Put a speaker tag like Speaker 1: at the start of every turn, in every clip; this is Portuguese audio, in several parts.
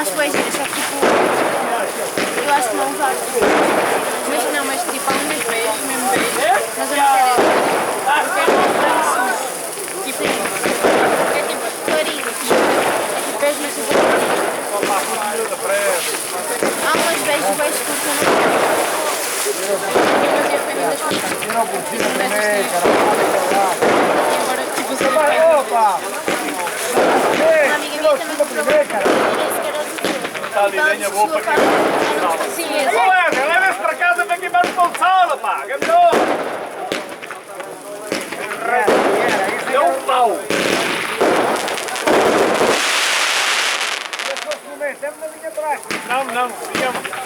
Speaker 1: acho que é giro, só que tipo, eu acho que não vai. Mas tipo, há um mesmo beijo, mas eu não quero isso. Eu quero mostrar isso. Tipo, é tipo florido. É tipo beijo, mas tipo há umas beijos bem curtos, eu não quero.
Speaker 2: Opa!
Speaker 1: Uma amiga minha também comprou
Speaker 2: Está ali lenha boa para quem?
Speaker 1: sim,
Speaker 2: Leva-se para casa para queimar o pão de sal, pá! Gabriel! É um pau! Não, digamos.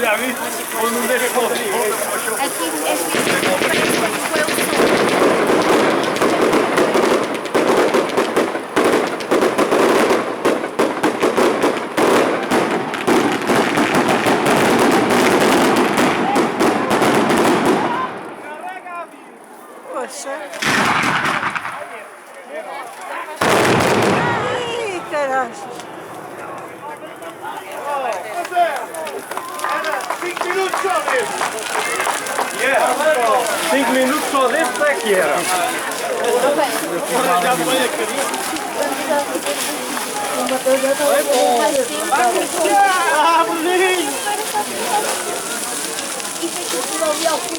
Speaker 2: Já vi? Ou não deixa voltar?
Speaker 1: Aqui parece que foi o som.
Speaker 3: Poxa. Ai, caralho.
Speaker 2: 5 minutos só desse! 5 minutos só desse é que era! Já foi a carinha!